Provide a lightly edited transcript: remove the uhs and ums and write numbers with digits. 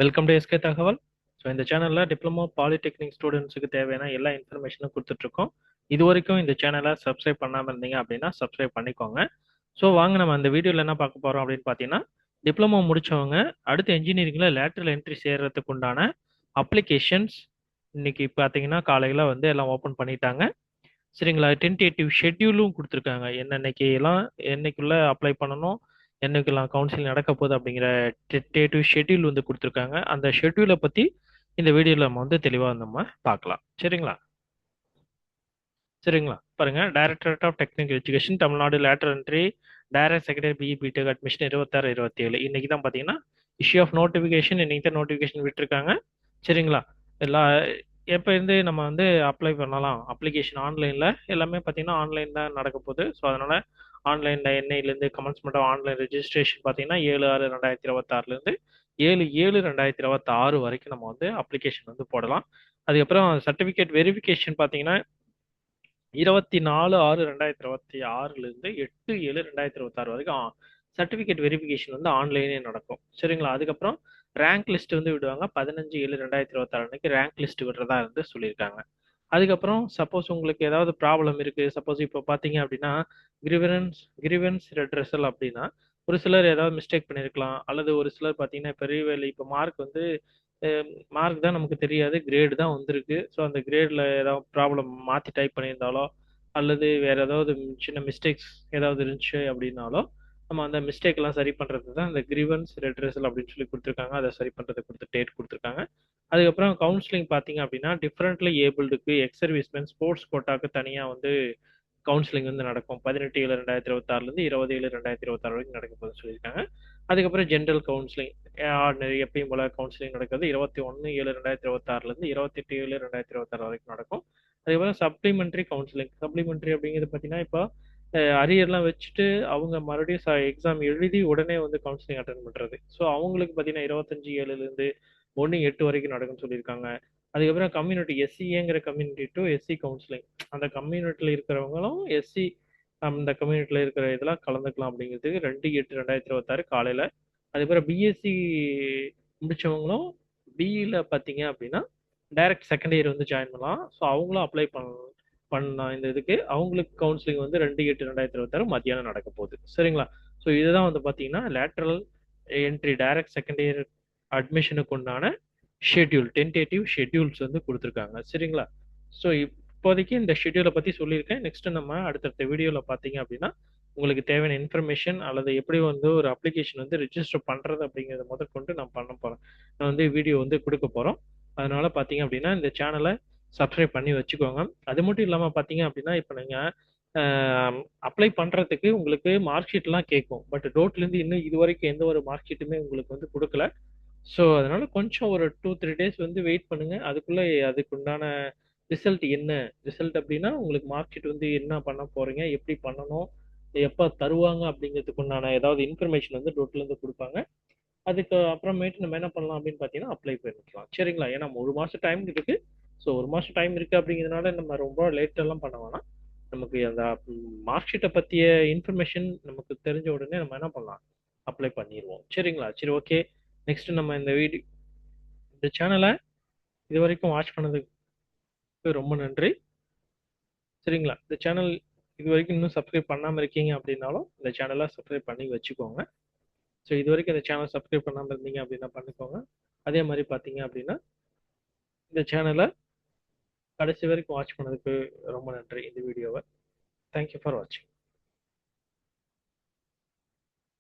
Welcome to SK தகவல். So இந்த சேனலில் டிப்ளமோ பாலிடெக்னிக் ஸ்டூடெண்ட்ஸுக்கு தேவையான எல்லா இன்ஃபர்மேஷனும் கொடுத்துட்ருக்கோம். இது வரைக்கும் இந்த சேனலை சப்ஸ்கிரைப் பண்ணாமல் இருந்தீங்க அப்படின்னா சப்ஸ்கிரைப் பண்ணிக்கோங்க. ஸோ வாங்க நம்ம அந்த வீடியோவில் என்ன பார்க்க போகிறோம் அப்படின்னு பார்த்தீங்கன்னா, டிப்ளமோ முடித்தவங்க அடுத்த இன்ஜினியரிங்கில் லேட்ரல் என்ட்ரி சேர்றதுக்கு உண்டான அப்ளிகேஷன்ஸ் இன்னைக்கு பார்த்தீங்கன்னா காலையில் வந்து எல்லாம் ஓப்பன் பண்ணிட்டாங்க. சரிங்களா? டென்டேட்டிவ் ஷெட்யூலும் கொடுத்துருக்காங்க. என்னென்னைக்கு எல்லாம் என்னைக்குள்ள அப்ளை பண்ணணும், என்னைக்கெல்லாம் கவுன்சிலிங் நடக்க போகுது அப்படிங்கிற டென்டேட்டிவ் ஷெட்யூல் வந்து கொடுத்துருக்காங்க. அந்த ஷெட்யூலை பற்றி இந்த வீடியோவில் நம்ம வந்து தெளிவாக நம்ம பார்க்கலாம். சரிங்களா? சரிங்களா? பாருங்க, directorate of technical education Tamil Nadu lateral entry direct secondary BE BTech admission 26-27 இன்னைக்கு தான் பார்த்தீங்கன்னா இஷ்யூ ஆஃப் நோட்டிஃபிகேஷன். இன்னைக்கு தான் நோட்டிஃபிகேஷன் விட்டுருக்காங்க. சரிங்களா? எல்லா எப்போ இருந்து நம்ம வந்து அப்ளை பண்ணலாம், அப்ளிகேஷன் ஆன்லைனில் எல்லாமே பார்த்தீங்கன்னா ஆன்லைன் தான் நடக்க போகுது. ஸோ அதனால் ஆன்லைனில் என்னையிலேருந்து கமென்ஸ்மெண்ட் ஆஃப் ஆன்லைன் ரெஜிஸ்ட்ரேஷன் பார்த்தீங்கன்னா 7/6/2026லேருந்து 7/7/2026 வரைக்கும் நம்ம வந்து அப்ளிகேஷன் வந்து போடலாம். அதுக்கப்புறம் சர்டிஃபிகேட் வெரிஃபிகேஷன் பார்த்தீங்கன்னா 24/6/2026லேருந்து 8/7/2026 வரைக்கும் சர்டிஃபிகேட் வெரிஃபிகேஷன் வந்து ஆன்லைனே நடக்கும். சரிங்களா? அதுக்கப்புறம் ரேங்க் லிஸ்ட் வந்து விடுவாங்க. 15/7/2026 அன்னைக்கு ரேங்க் லிஸ்ட் விடுறதா இருந்து சொல்லியிருக்காங்க. அதுக்கப்புறம் சப்போஸ் உங்களுக்கு ஏதாவது ப்ராப்ளம் இருக்கு, சப்போஸ் இப்போ பார்த்தீங்க அப்படின்னா கிரிவன்ஸ் ரெட்ரெசல் அப்படின்னா ஒரு சிலர் ஏதாவது மிஸ்டேக் பண்ணியிருக்கலாம், அல்லது ஒரு சிலர் பார்த்தீங்கன்னா பெரிய வேலை இப்போ மார்க் வந்து மார்க் தான் நமக்கு தெரியாது, கிரேடு தான் வந்திருக்கு. ஸோ அந்த கிரேடில் ஏதாவது ப்ராப்ளம் மாற்றி டைப் பண்ணியிருந்தாலோ அல்லது வேற ஏதாவது சின்ன மிஸ்டேக்ஸ் ஏதாவது இருந்துச்சு அப்படின்னாலோ நம்ம அந்த மிஸ்டேக்லாம் சரி பண்ணுறது தான் இந்த கிரிவன்ஸ் ரெட்ரெசல் அப்படின்னு சொல்லி கொடுத்துருக்காங்க. அதை சரி பண்ணுறது கொடுத்து டேட் கொடுத்துருக்காங்க. அதுக்கப்புறம் கவுன்சிலிங் பார்த்தீங்க அப்படின்னா டிஃப்ரெண்ட்லி ஏபிள்டுக்கு எக்ஸ் சர்வீஸ்மேன் ஸ்போர்ட்ஸ் கோட்டாக்கு தனியாக வந்து கவுன்சிலிங் வந்து நடக்கும். 18/7/2026லேருந்து 20/7/2026 வரைக்கும் நடக்க போகுதுன்னு சொல்லியிருக்காங்க. அதுக்கப்புறம் ஜென்ரல் கவுன்சிலிங் ஆர்டினரி எப்பயும் போல கவுன்சிலிங் நடக்கிறது 21/7/2026லேருந்து 28/7/2026 வரைக்கும் நடக்கும். அதுக்கப்புறம் சப்ளிமெண்ட்ரி கவுன்சிலிங். சப்ளிமெண்ட்ரி அப்படிங்கிறது பார்த்தீங்கன்னா இப்போ அரியர்லாம் வச்சுட்டு அவங்க மறுபடியும் எக்ஸாம் எழுதி உடனே வந்து கவுன்சிலிங் அட்டன் பண்ணுறது. ஸோ அவங்களுக்கு பார்த்தீங்கன்னா 25/7லேருந்து 1/8 வரைக்கும் நடக்கும்னு சொல்லியிருக்காங்க. அதுக்கப்புறம் கம்யூனிட்டி எஸ்சிஏங்கிற கம்யூனிட்டி டு எஸ்சி கவுன்சிலிங். அந்த கம்யூனிட்டியில் இருக்கிறவங்களும் எஸ்சி அந்த கம்யூனிட்டியில் இருக்கிற இதெல்லாம் கலந்துக்கலாம் அப்படிங்கிறதுக்கு 2/8/2026 காலையில். அதுக்கப்புறம் பிஎஸ்சி முடிச்சவங்களும் பிஇல பார்த்தீங்க அப்படின்னா டைரக்ட் செகண்ட் இயர் வந்து ஜாயின் பண்ணலாம். ஸோ அவங்களும் அப்ளை பண்ணலாம். இந்த இதுக்கு அவங்களுக்கு கவுன்சிலிங் வந்து 2/8/2026 மத்தியானம் நடக்க போகுது. சரிங்களா? ஸோ இதுதான் வந்து பார்த்தீங்கன்னா lateral entry direct second year அட்மிஷனுக்கு உண்டான ஷெட்யூல், டென்டேட்டிவ் ஷெட்யூல்ஸ் வந்து கொடுத்துருக்காங்க. சரிங்களா? ஸோ இப்போதைக்கு இந்த ஷெட்யூலை பற்றி சொல்லியிருக்கேன். நெக்ஸ்ட் நம்ம அடுத்தடுத்த வீடியோவில் பார்த்தீங்க அப்படின்னா உங்களுக்கு தேவையான இன்ஃபர்மேஷன் அல்லது எப்படி வந்து ஒரு அப்ளிகேஷன் வந்து ரிஜிஸ்டர் பண்ணுறது அப்படிங்கிறத முதற்கொண்டு நான் பண்ண போகிறேன். நான் வந்து வீடியோ வந்து கொடுக்க போகிறோம். அதனால பார்த்தீங்க அப்படின்னா இந்த சேனலை சப்ஸ்கிரைப் பண்ணி வச்சுக்கோங்க. அது மட்டும் இல்லாமல் பார்த்தீங்க அப்படின்னா இப்போ நீங்கள் அப்ளை பண்ணுறதுக்கு உங்களுக்கு மார்க் ஷீட்லாம் கேட்கும். பட் டோட்லேருந்து இன்னும் இது வரைக்கும் எந்த ஒரு மார்க் ஷீட்டுமே உங்களுக்கு வந்து கொடுக்கல. ஸோ அதனால கொஞ்சம் ஒரு 2-3 டேஸ் வந்து வெயிட் பண்ணுங்க. அதுக்குள்ள அதுக்கு உண்டான ரிசல்ட் என்ன, ரிசல்ட் அப்படின்னா உங்களுக்கு மார்க் ஷீட் வந்து என்ன பண்ண போறீங்க, எப்படி பண்ணணும், எப்போ தருவாங்க அப்படிங்கிறதுக்கு உண்டான ஏதாவது இன்ஃபர்மேஷன் வந்து டோட்ல இருந்து கொடுப்பாங்க. அதுக்கு அப்புறமேட்டு நம்ம என்ன பண்ணலாம் அப்படின்னு பார்த்தீங்கன்னா அப்ளை பண்ணிக்கலாம். சரிங்களா? ஏன்னா நம்ம ஒரு மாசம் டைம் இருக்கு. ஸோ ஒரு மாசம் டைம் இருக்கு அப்படிங்கிறதுனால நம்ம ரொம்ப லேட் எல்லாம் பண்ண வேணாம். நமக்கு அந்த மார்க் ஷீட்டை பற்றிய இன்ஃபர்மேஷன் நமக்கு தெரிஞ்ச உடனே நம்ம என்ன பண்ணலாம், அப்ளை பண்ணிடுவோம். சரிங்களா? சரி, ஓகே. நெக்ஸ்ட் நம்ம இந்த சேனலை இது வரைக்கும் வாட்ச் பண்ணதுக்கு ரொம்ப நன்றி. சரிங்களா? இந்த சேனல் இது வரைக்கும் இன்னும் சப்ஸ்கிரைப் பண்ணாமல் இருக்கீங்க அப்படின்னாலும் இந்த சேனலை சப்ஸ்கிரைப் பண்ணி வச்சுக்கோங்க. ஸோ இது வரைக்கும் இந்த சேனல் சப்ஸ்கிரைப் பண்ணாமல் இருந்தீங்க அப்படின்னா பண்ணிக்கோங்க. அதே மாதிரி பார்த்தீங்க அப்படின்னா இந்த சேனலை கடைசி வரைக்கும் வாட்ச் பண்ணதுக்கு ரொம்ப நன்றி. இந்த வீடியோவை தேங்க்யூ ஃபார் வாட்சிங்.